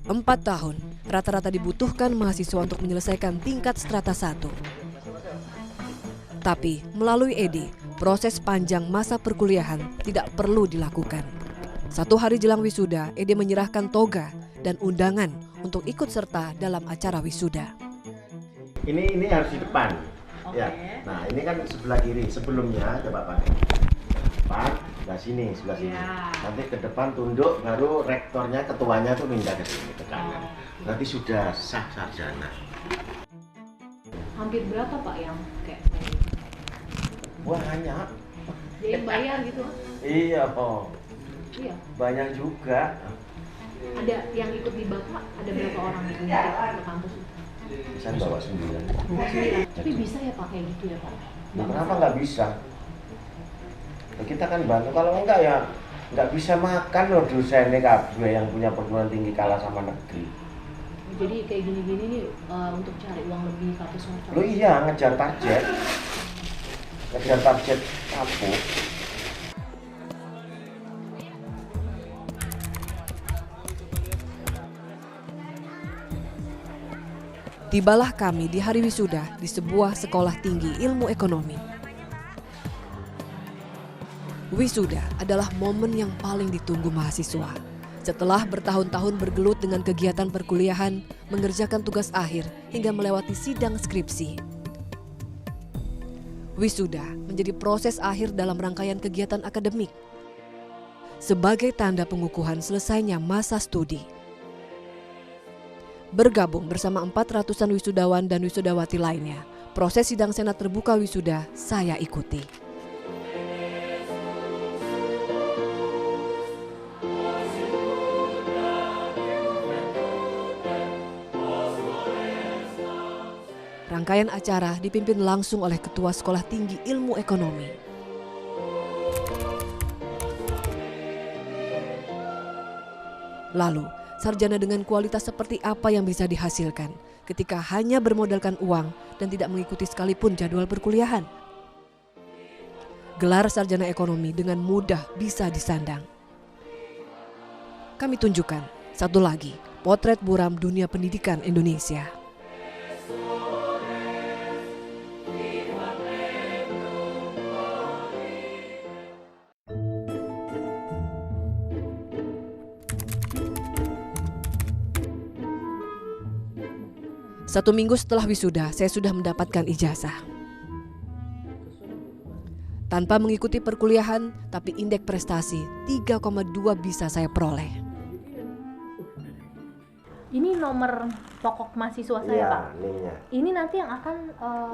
Empat tahun rata-rata dibutuhkan mahasiswa untuk menyelesaikan tingkat strata 1. Tapi melalui ED, proses panjang masa perkuliahan tidak perlu dilakukan. 1 hari jelang wisuda, ED menyerahkan toga dan undangan untuk ikut serta dalam acara wisuda. Ini harus di depan. Oke. Ya. Nah, ini kan sebelah kiri. Sebelumnya coba Pak. Depan, sebelah sini. Ya. Nanti ke depan tunduk, baru rektornya, ketuanya tuh pindah ke sini ke kanan. Nanti sudah sah sarjana. Hampir berapa Pak yang kayak saya? Wah, banyak. Jadi bayar gitu? Iya, oh. Iya. Banyak juga. Ada yang ikut di Bapak, ada berapa orang yang ikut ke kampus? Bisa bawa 9. Tapi bisa ya Pak kayak gitu ya Pak? Kenapa nggak bisa? Nah, kita kan bantu, kalau enggak ya nggak bisa makan loh dosen kabeh yang punya perguruan tinggi kalah sama negeri. Jadi kayak gini-gini nih untuk cari uang lebih kampus macam. Lo iya, ngejar target kampus. Tibalah kami di hari wisuda di sebuah sekolah tinggi ilmu ekonomi. Wisuda adalah momen yang paling ditunggu mahasiswa. Setelah bertahun-tahun bergelut dengan kegiatan perkuliahan, mengerjakan tugas akhir hingga melewati sidang skripsi. Wisuda menjadi proses akhir dalam rangkaian kegiatan akademik. Sebagai tanda pengukuhan selesainya masa studi. Bergabung bersama 400-an wisudawan dan wisudawati lainnya, proses sidang senat terbuka wisuda saya ikuti. Rangkaian acara dipimpin langsung oleh Ketua Sekolah Tinggi Ilmu Ekonomi. Lalu, sarjana dengan kualitas seperti apa yang bisa dihasilkan ketika hanya bermodalkan uang dan tidak mengikuti sekalipun jadwal perkuliahan? Gelar sarjana ekonomi dengan mudah bisa disandang. Kami tunjukkan satu lagi potret buram dunia pendidikan Indonesia. Satu minggu setelah wisuda, saya sudah mendapatkan ijazah. Tanpa mengikuti perkuliahan, tapi indeks prestasi 3,2 bisa saya peroleh. Ini nomor pokok mahasiswa saya Iya, Pak. ininya. Ini nanti yang akan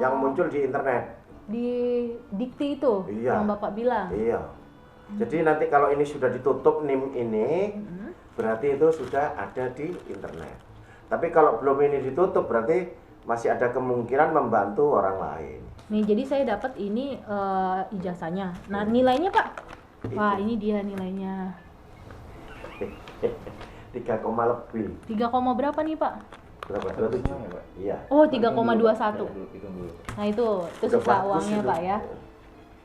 Yang muncul di internet. di dikti itu Iya. yang Bapak bilang. Iya. Jadi nanti kalau ini sudah ditutup NIM ini, berarti itu sudah ada di internet. Tapi kalau belum ini ditutup, berarti masih ada kemungkinan membantu orang lain. Nih, jadi saya dapat ini ijazahnya. Nah, nilainya Pak? Wah, ini dia nilainya. 3, lebih. 3, berapa nih Pak? Berapa? 27 ya, Pak? Iya. Oh, 3,21. Nah, itu Udah sisa bagus uangnya itu. Pak ya.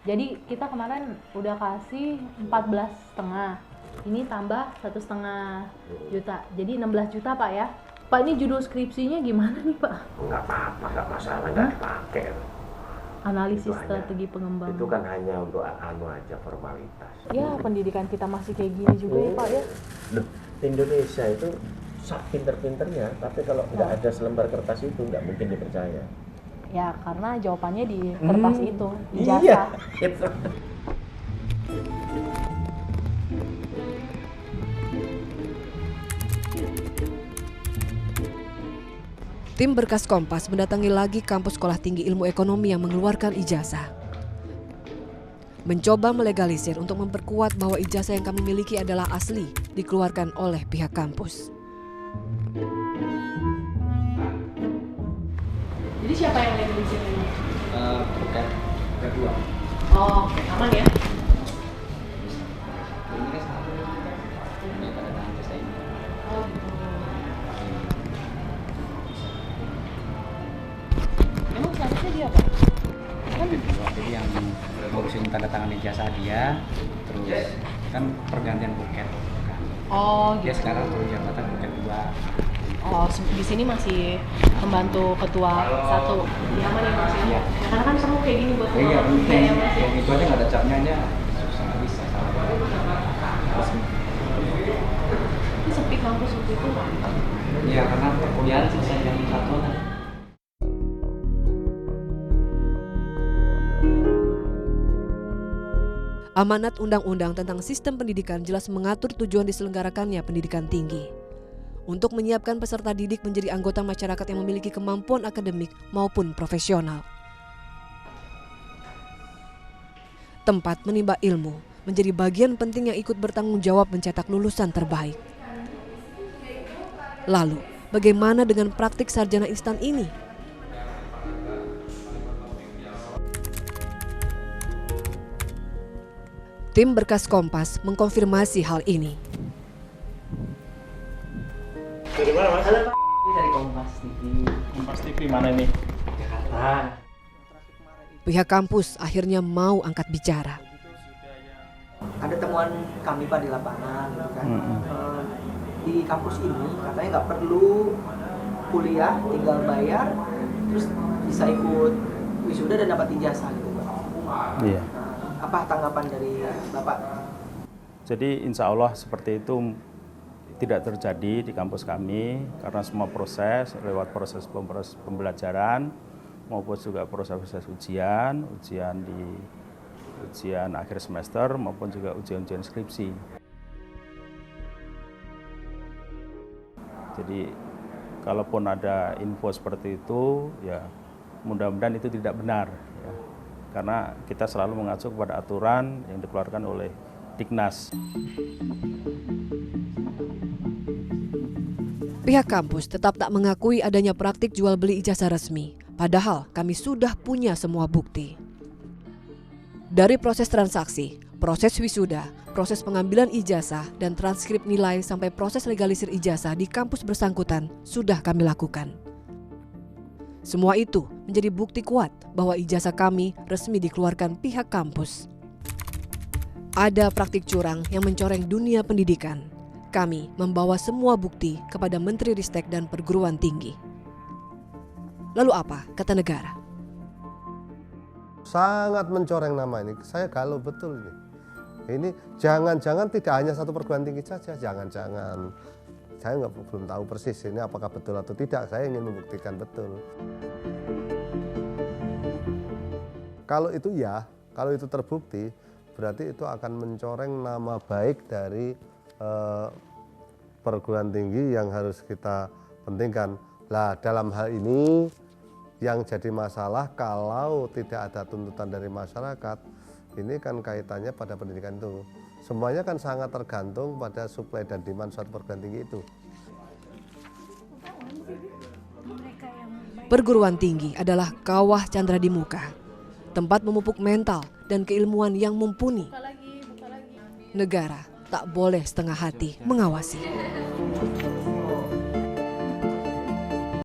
Jadi kita kemarin udah kasih 14,5. Ini tambah 1,5 juta. Jadi 16 juta Pak ya. Pak, ini judul skripsinya gimana nih Pak? Nggak apa-apa, nggak masalah, nggak dipakai. Analisis Itu hanya- strategi pengembangan. Itu kan hanya untuk aja formalitas. Ya, pendidikan kita masih kayak gini juga ya Pak ya. Loh, Indonesia itu sak pinter-pinternya, tapi kalau nggak ada selembar kertas itu nggak mungkin dipercaya. Ya, karena jawabannya di kertas itu, Iya, ijazah. itu. Tim Berkas Kompas mendatangi lagi kampus Sekolah Tinggi Ilmu Ekonomi yang mengeluarkan ijazah. Mencoba melegalisir untuk memperkuat bahwa ijazah yang kami miliki adalah asli, dikeluarkan oleh pihak kampus. Jadi siapa yang legalisir ini? Bukan kedua. Oh, aman ya? Ini kan satu. Ini pada tahan tes ini. tanda tangan ijazah dia, terus kan pergantian buket. Oh, Dia gitu. sekarang turun jabatan buket 2. Oh, di sini masih membantu ketua 1. Nyaman ya Mas? Iya. Karena kan perlu kayak gini buat Iya, ketua ya Mas. yang itu aja nggak ada capnya aja, susah nggak bisa. Resmi. Ini sepi kampus waktu itu nggak? Iya, karena perkuliahan selesai jam 1 kan. Amanat Undang-Undang tentang Sistem Pendidikan jelas mengatur tujuan diselenggarakannya pendidikan tinggi. Untuk menyiapkan peserta didik menjadi anggota masyarakat yang memiliki kemampuan akademik maupun profesional. Tempat menimba ilmu menjadi bagian penting yang ikut bertanggung jawab mencetak lulusan terbaik. Lalu, bagaimana dengan praktik sarjana instan ini? Tim Berkas Kompas mengkonfirmasi hal ini. Dari mana Mas? Ini dari Kompas TV. Kompas TV mana ini? Jakarta. Pihak kampus akhirnya mau angkat bicara. Ada temuan kami Pak di lapangan gitu kan. Di kampus ini katanya nggak perlu kuliah, tinggal bayar, terus bisa ikut wisuda dan dapat ijazah gitu Pak. Iya. Apa tanggapan dari Bapak? Jadi insya Allah seperti itu tidak terjadi di kampus kami karena semua proses lewat proses pembelajaran maupun juga proses ujian akhir semester maupun juga ujian skripsi. Jadi kalaupun ada info seperti itu ya mudah-mudahan itu tidak benar ya. Karena kita selalu mengacu kepada aturan yang dikeluarkan oleh Diknas. Pihak kampus tetap tak mengakui adanya praktik jual beli ijazah resmi, padahal kami sudah punya semua bukti. Dari proses transaksi, proses wisuda, proses pengambilan ijazah, dan transkrip nilai sampai proses legalisir ijazah di kampus bersangkutan sudah kami lakukan. Semua itu menjadi bukti kuat bahwa ijazah kami resmi dikeluarkan pihak kampus. Ada praktik curang yang mencoreng dunia pendidikan. Kami membawa semua bukti kepada Menteri Ristek dan Perguruan Tinggi. Lalu apa kata negara? Sangat mencoreng nama ini. Saya galau betul ini. Ini jangan-jangan tidak hanya satu perguruan tinggi saja, jangan-jangan. Saya belum tahu persis ini apakah betul atau tidak. Saya ingin membuktikan betul. Kalau itu ya, kalau itu terbukti, berarti itu akan mencoreng nama baik dari perguruan tinggi yang harus kita pentingkan. Lah dalam hal ini yang jadi masalah kalau tidak ada tuntutan dari masyarakat, ini kan kaitannya pada pendidikan itu. Semuanya kan sangat tergantung pada suplai dan demand suatu perguruan tinggi itu. Perguruan tinggi adalah kawah candra di muka, tempat memupuk mental dan keilmuan yang mumpuni. Negara tak boleh setengah hati mengawasi.